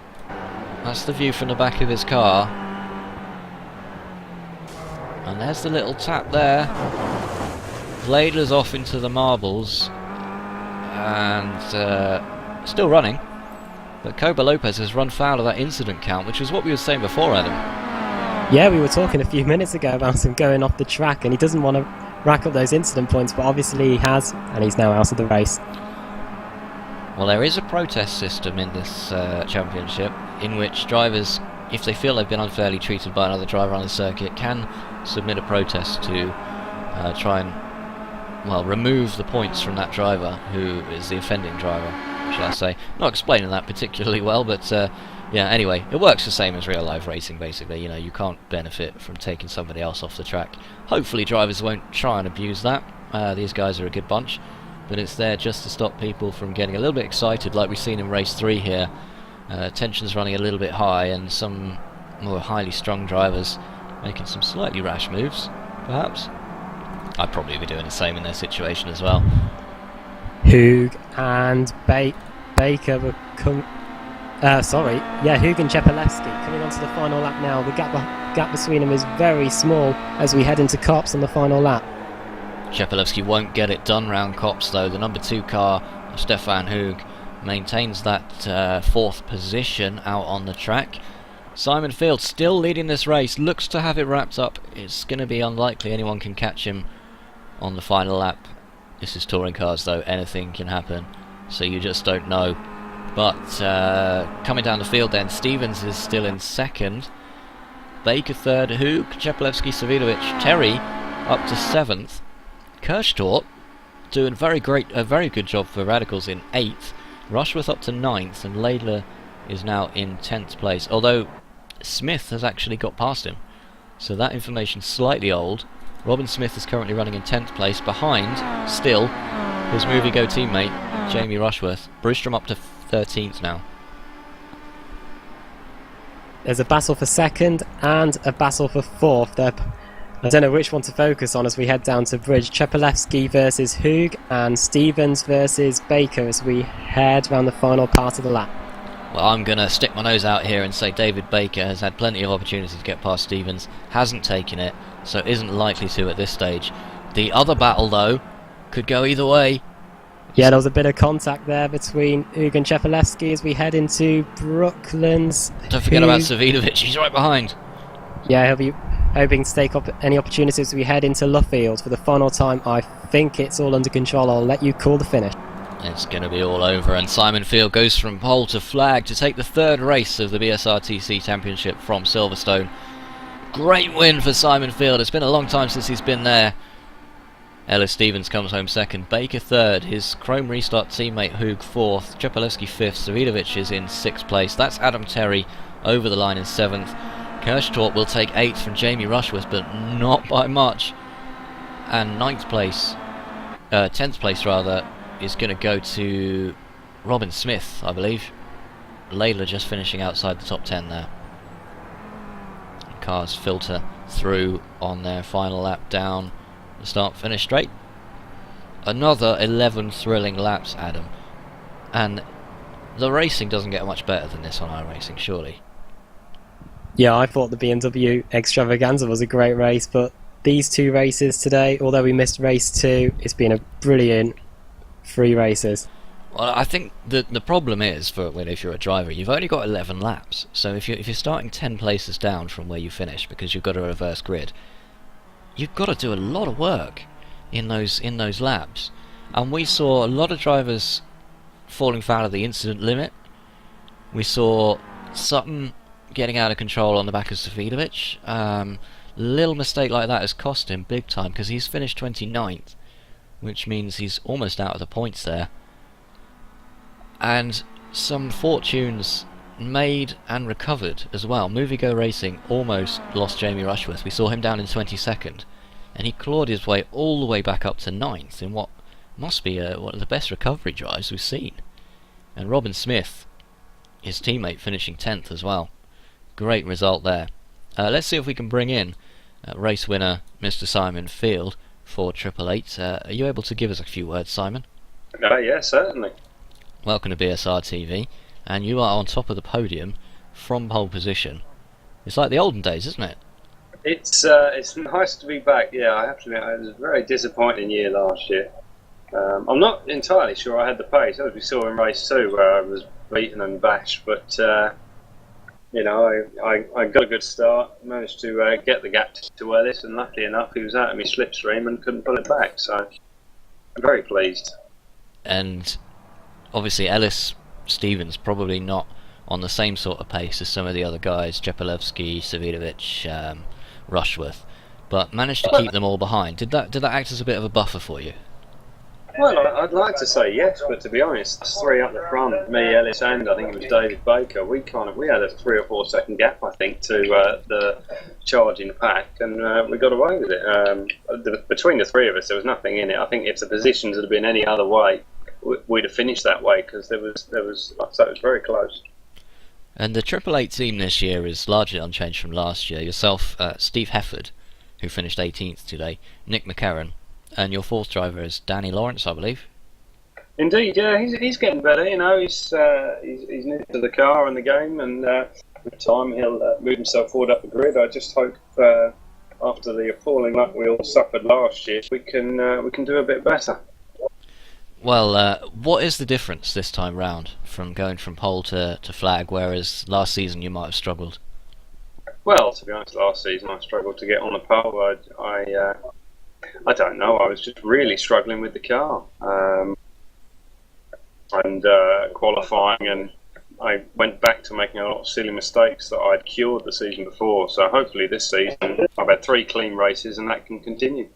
Speaker 1: that's the view from the back of his car. And there's the little tap there. Laidler's off into the marbles. And still running, but Koba Lopez has run foul of that incident count, which is what we were saying before, Adam.
Speaker 2: Yeah, we were talking a few minutes ago about him going off the track, and he doesn't want to rack up those incident points, but obviously he has, and he's now out of the race.
Speaker 1: Well, there is a protest system in this championship, in which drivers, if they feel they've been unfairly treated by another driver on the circuit, can submit a protest to try and, well, remove the points from that driver who is the offending driver, shall I say. Not explaining that particularly well, but yeah, anyway, it works the same as real life racing, basically. You know, you can't benefit from taking somebody else off the track. Hopefully drivers won't try and abuse that. These guys are a good bunch, but it's there just to stop people from getting a little bit excited, like we've seen in race 3 here. Tension's running a little bit high, and some more highly strung drivers making some slightly rash moves, perhaps. I'd probably be doing the same in their situation as well.
Speaker 2: Hoog and Baker were Hoog and Chepelewski coming onto the final lap now. The gap between them is very small as we head into Copse on the final lap.
Speaker 1: Chepelewski won't get it done round Copse though. The number 2 car of Stefan Hoog maintains that 4th position out on the track. Simon Field still leading this race, looks to have it wrapped up. It's going to be unlikely anyone can catch him on the final lap. This is touring cars though, anything can happen, so you just don't know. But coming down the field then, Stevens is still in 2nd, Baker 3rd, Hoog, Chepelewski, Savidovic, Terry up to 7th, Kirchtorp doing a very good job for Radicals in 8th, Rushworth up to 9th, and Laidler is now in 10th place, although Smith has actually got past him, so that information's slightly old. Robin Smith is currently running in 10th place, behind, still, his MovieGo teammate, Jamie Rushworth. Brewstrom up to 13th now.
Speaker 2: There's a battle for 2nd and a battle for 4th. I don't know which one to focus on as we head down to Bridge. Chepelewski versus Hoog and Stevens versus Baker as we head round the final part of the lap.
Speaker 1: Well, I'm going to stick my nose out here and say David Baker has had plenty of opportunities to get past Stevens, hasn't taken it, so isn't likely to at this stage. The other battle, though, could go either way.
Speaker 2: Yeah, there was a bit of contact there between Hoog and Chepelewski as we head into Brooklands.
Speaker 1: Don't forget about Savidovic, he's right behind.
Speaker 2: Yeah, he'll be hoping to take up any opportunities as we head into Luffield for the final time. I think it's all under control. I'll let you call the finish.
Speaker 1: It's going to be all over, and Simon Field goes from pole to flag to take the 3rd race of the BSRTC Championship from Silverstone. Great win for Simon Field. It's been a long time since he's been there. Ellis Stevens comes home 2nd, Baker 3rd, his Chrome Restart teammate Hoog 4th, Chepelewski 5th, Savidovic is in 6th place. That's Adam Terry over the line in 7th. Kirchtorp will take 8th from Jamie Rushworth, but not by much. And 10th place rather, is going to go to Robin Smith, I believe. Laidler just finishing outside the top 10 there. Cars filter through on their final lap down the start-finish straight. Another 11 thrilling laps, Adam. And the racing doesn't get much better than this on iRacing, surely.
Speaker 2: Yeah, I thought the BMW Extravaganza was a great race, but these 2 races today, although we missed race 2, it's been a brilliant 3 races.
Speaker 1: Well, I think the problem is, if you're a driver, you've only got 11 laps. So if you're starting 10 places down from where you finish because you've got a reverse grid, you've got to do a lot of work in those laps. And we saw a lot of drivers falling foul of the incident limit. We saw Sutton getting out of control on the back of Savidovic. Little mistake like that has cost him big time, because he's finished 29th, which means he's almost out of the points there. And some fortunes made and recovered as well. Movie Go Racing almost lost Jamie Rushworth. We saw him down in 22nd, and he clawed his way all the way back up to 9th in what must be one of the best recovery drives we've seen. And Robin Smith, his teammate, finishing 10th as well. Great result there. Let's see if we can bring in race winner Mr. Simon Field for 888. Are you able to give us a few words, Simon?
Speaker 5: Yeah, certainly.
Speaker 1: Welcome to BSR TV, and you are on top of the podium from pole position. It's like the olden days, isn't it?
Speaker 5: It's nice to be back. Yeah, I have to admit, it was a very disappointing year last year. I'm not entirely sure I had the pace, as we saw in race 2, where I was beaten and bashed, but you know, I got a good start, managed to get the gap to Ellis, and luckily enough he was out of my slipstream and couldn't pull it back, so I'm very pleased.
Speaker 1: And obviously Ellis Stevens probably not on the same sort of pace as some of the other guys, Jepelevsky, Savidovic, Rushworth, but managed to keep them all behind. Did that act as a bit of a buffer for you?
Speaker 5: Well, I'd like to say yes, but to be honest, it's 3 up the front, me, Ellis, and I think it was David Baker. We had a 3 or 4 second gap, I think, to the charging pack, and we got away with it. Between the 3 of us, there was nothing in it. I think if the positions had been any other way, we'd have finished that way, because there was, so it was very close.
Speaker 1: And the 888 team this year is largely unchanged from last year. Yourself, Steve Hefford, who finished 18th today, Nick McCarron, and your 4th driver is Danny Lawrence, I believe.
Speaker 5: Indeed, yeah, he's getting better. You know, he's new to the car and the game, and with time he'll move himself forward up the grid. I just hope after the appalling luck we all suffered last year, we can do a bit better.
Speaker 1: Well, what is the difference this time round from going from pole to flag, whereas last season you might have struggled?
Speaker 5: Well, to be honest, last season I struggled to get on the pole. I don't know, I was just really struggling with the car. And qualifying, and I went back to making a lot of silly mistakes that I'd cured the season before. So hopefully this season I've had 3 clean races and that can continue.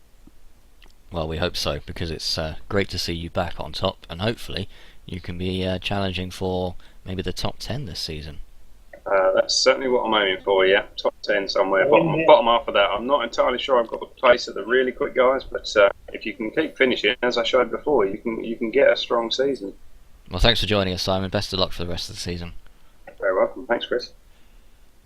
Speaker 5: Well,
Speaker 1: we hope so, because it's great to see you back on top, and hopefully you can be challenging for maybe the top 10 this season.
Speaker 5: That's certainly what I'm aiming for, yeah. Top 10 somewhere, bottom half of that. I'm not entirely sure I've got the pace of the really quick guys, but if you can keep finishing, as I showed before, you can get a strong season.
Speaker 1: Well, thanks for joining us, Simon. Best of luck for the rest of the season.
Speaker 5: Very welcome. Thanks, Chris.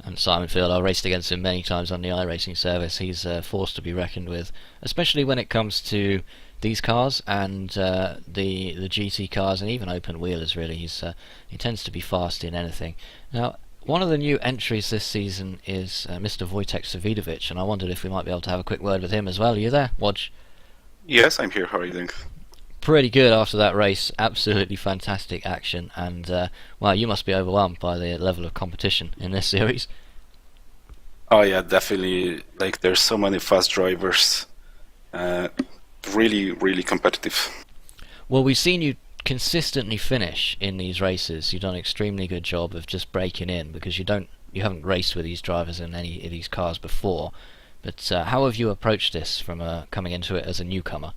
Speaker 1: And Simon Field, I raced against him many times on the iRacing service. He's a force to be reckoned with, especially when it comes to these cars and the GT cars and even open wheelers. Really, he tends to be fast in anything. Now, one of the new entries this season is Mr. Wojtek Savidovic, and I wondered if we might be able to have a quick word with him as well. Are you there, Woj?
Speaker 6: Yes, I'm here. How are you doing?
Speaker 1: Pretty good after that race. Absolutely fantastic action, and well, you must be overwhelmed by the level of competition in this series.
Speaker 6: Oh yeah, definitely. Like, there's so many fast drivers. Really, really competitive.
Speaker 1: Well, we've seen you consistently finish in these races. You've done an extremely good job of just breaking in, because you haven't raced with these drivers in any of these cars before. But how have you approached this from coming into it as a newcomer?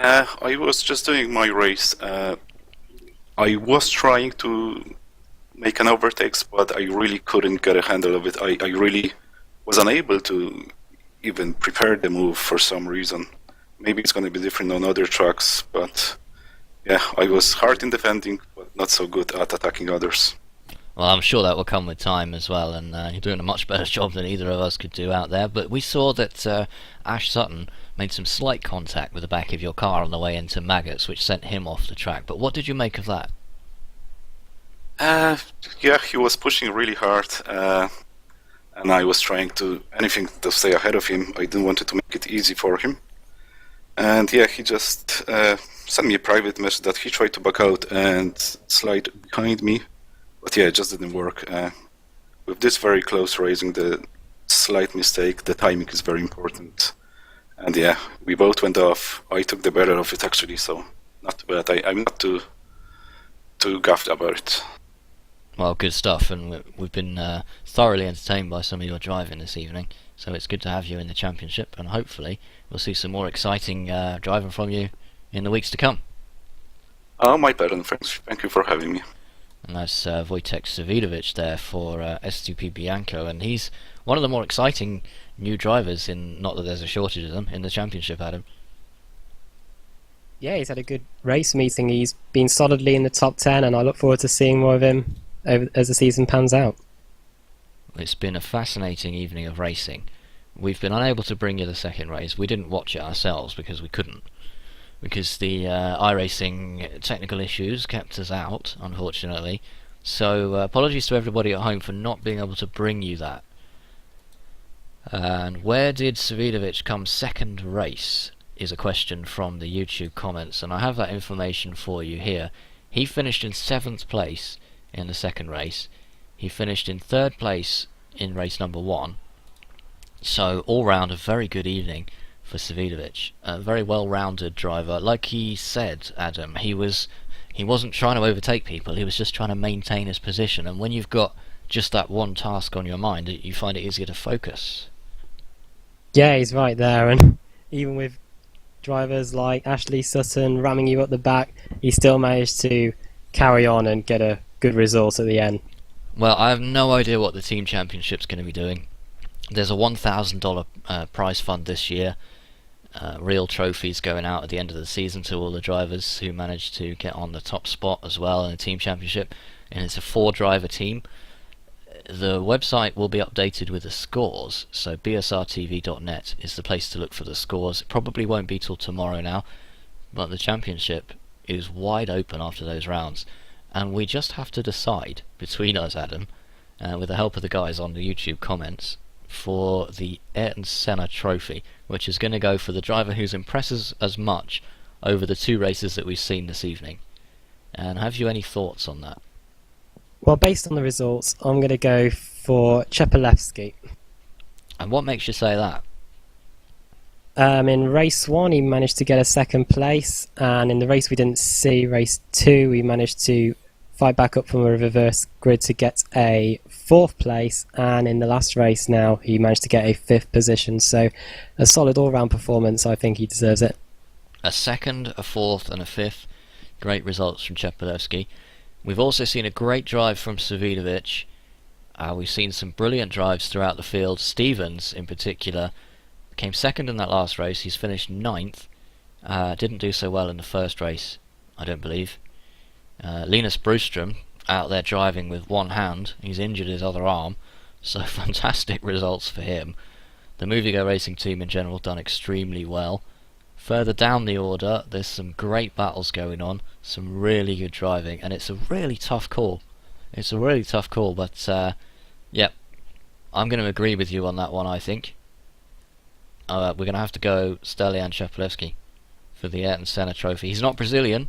Speaker 6: I was just doing my race. I was trying to make an overtakes, but I really couldn't get a handle of it. I really was unable to even prepare the move for some reason. Maybe it's going to be different on other tracks, but yeah, I was hard in defending, but not so good at attacking others.
Speaker 1: Well, I'm sure that will come with time as well, and you're doing a much better job than either of us could do out there. But we saw that Ash Sutton made some slight contact with the back of your car on the way into Maggots, which sent him off the track. But what did you make of that?
Speaker 6: Yeah, he was pushing really hard, and I was trying to anything to stay ahead of him. I didn't want to make it easy for him. And yeah, he just sent me a private message that he tried to back out and slide behind me. But yeah, it just didn't work. With this very close racing, the slight mistake, the timing is very important. And yeah, we both went off. I took the better of it actually, so not too bad. I'm not too gaffed about it.
Speaker 1: Well, good stuff, and we've been thoroughly entertained by some of your driving this evening, so it's good to have you in the championship, and hopefully we'll see some more exciting driving from you in the weeks to come.
Speaker 6: Oh, my pleasure, thanks. Thank you for having me.
Speaker 1: And that's Wojtek Savidovic there for S2P Bianco, and he's one of the more exciting new drivers, in not that there's a shortage of them, in the championship, Adam.
Speaker 2: Yeah, he's had a good race meeting. He's been solidly in the top 10, and I look forward to seeing more of him as the season pans out.
Speaker 1: It's been a fascinating evening of racing. We've been unable to bring you the second race. We didn't watch it ourselves because we couldn't. Because the iRacing technical issues kept us out, unfortunately. So apologies to everybody at home for not being able to bring you that. And where did Savidovic come second race is a question from the YouTube comments, and I have that information for you here. He finished in 7th place in the second race. He finished in 3rd place in race number 1. So all round a very good evening for Savidovic. A very well-rounded driver. Like he said, Adam, he wasn't trying to overtake people, he was just trying to maintain his position, and when you've got just that one task on your mind, you find it easier to focus.
Speaker 2: Yeah, he's right there, and even with drivers like Ashley Sutton ramming you up the back, he still managed to carry on and get a good result at the end.
Speaker 1: Well, I have no idea what the team championship's going to be doing. There's a $1,000 prize fund this year. Real trophies going out at the end of the season to all the drivers who managed to get on the top spot as well in the team championship. And it's a 4-driver team. The website will be updated with the scores, so bsrtv.net is the place to look for the scores. It probably won't be till tomorrow now, but the championship is wide open after those rounds, and we just have to decide between us, Adam, with the help of the guys on the YouTube comments, for the Ayrton Senna trophy, which is going to go for the driver who's impressed us as much over the 2 races that we've seen this evening. And have you any thoughts on that?
Speaker 2: Well, based on the results, I'm going to go for Chepelevsky.
Speaker 1: And what makes you say that?
Speaker 2: In race 1, he managed to get a 2nd place, and in the race we didn't see, race 2, he managed to fight back up from a reverse grid to get a 4th place, and in the last race now, he managed to get a 5th position. So, a solid all-round performance. I think he deserves it.
Speaker 1: A 2nd, a 4th, and a 5th. Great results from Chepelevsky. We've also seen a great drive from Savidovic. We've seen some brilliant drives throughout the field. Stevens, in particular, came 2nd in that last race. He's finished 9th. Didn't do so well in the first race, I don't believe. Linus Brustrom, out there driving with one hand. He's injured his other arm, so fantastic results for him. The Movigo Racing team in general done extremely well. Further down the order, there's some great battles going on, some really good driving, and it's a really tough call. It's a really tough call, but yep, I'm going to agree with you on that one, I think. We're going to have to go Stelian Chepelevsky for the Ayrton Senna trophy. He's not Brazilian,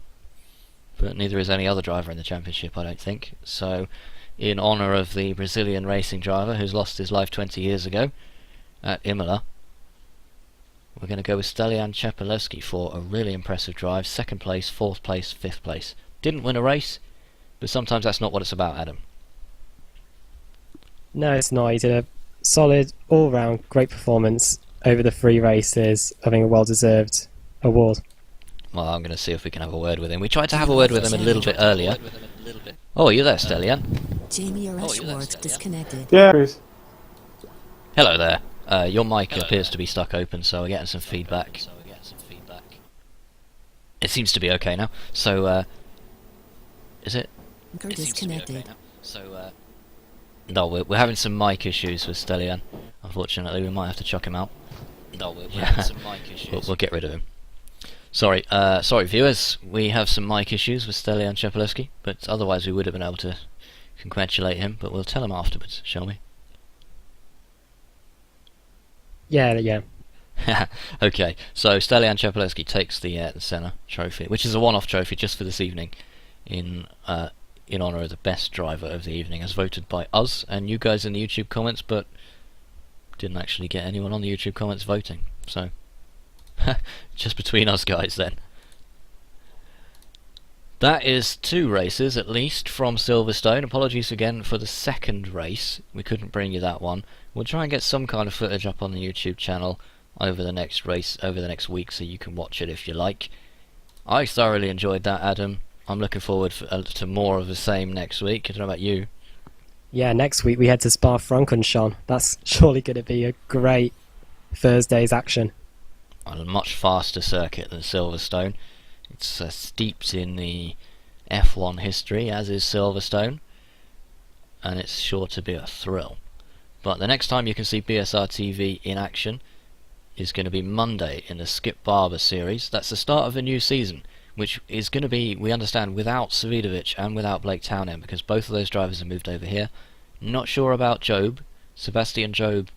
Speaker 1: but neither is any other driver in the championship, I don't think. So, in honour of the Brazilian racing driver who's lost his life 20 years ago at Imola, we're going to go with Stelian Chepelevsky for a really impressive drive. 2nd place, 4th place, 5th place. Didn't win a race, but sometimes that's not what it's about, Adam.
Speaker 2: No, it's not. He did a solid, all-round, great performance over the 3 races. I think a well-deserved award.
Speaker 1: Well, I'm going to see if we can have a word with him. We tried to have a word with him a little bit earlier. Oh, are you there, Stelian?
Speaker 7: Jamie or Ashworth disconnected.
Speaker 8: Yeah, Chris.
Speaker 1: Hello there. Your mic appears to be stuck open, so we're getting some feedback. It seems to be okay now. So, is it?
Speaker 7: Disconnected.
Speaker 1: No, we're having some mic issues with Stelian. Unfortunately, we might have to chuck him out. No, we're having some mic issues. We'll get rid of him. Sorry, viewers. We have some mic issues with Stelian Chepelevsky, but otherwise we would have been able to congratulate him. But we'll tell him afterwards, shall we?
Speaker 2: Yeah.
Speaker 1: Okay, so Stelian Chepelevsky takes the Senna trophy, which is a one-off trophy just for this evening, in honour of the best driver of the evening, as voted by us and you guys in the YouTube comments, but didn't actually get anyone on the YouTube comments voting. So Just between us guys then. That is 2 races at least from Silverstone. Apologies again for the second race. We couldn't bring you that one. We'll try and get some kind of footage up on the YouTube channel over the next race, over the next week, so you can watch it if you like. I thoroughly enjoyed that, Adam. I'm looking forward to more of the same next week. I don't know about you.
Speaker 2: Yeah, next week we head to Spa-Francorchamps. That's surely going to be a great Thursday's action.
Speaker 1: On a much faster circuit than Silverstone. It's steeped in the F1 history, as is Silverstone, and it's sure to be a thrill. But the next time you can see BSRTV in action is going to be Monday in the Skip Barber series. That's the start of a new season, which is going to be, we understand, without Savidovic and without Blake Townend, because both of those drivers have moved over here. Not sure about Job. Sebastian Job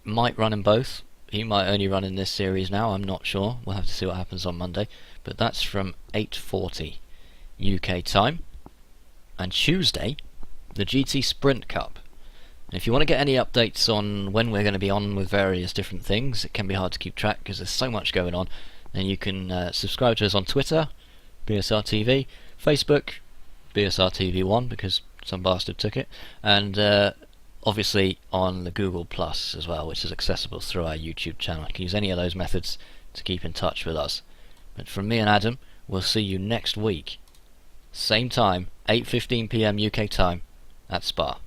Speaker 1: might run in both. He might only run in this series now, I'm not sure. We'll have to see what happens on Monday. But that's from 8:40 UK time. And Tuesday, the GT Sprint Cup. And if you want to get any updates on when we're going to be on with various different things, it can be hard to keep track because there's so much going on, then you can subscribe to us on Twitter, BSRTV, Facebook, BSRTV1 because some bastard took it, and obviously on the Google Plus as well, which is accessible through our YouTube channel. You can use any of those methods to keep in touch with us. But from me and Adam, we'll see you next week. Same time, 8:15 PM UK time at Spa.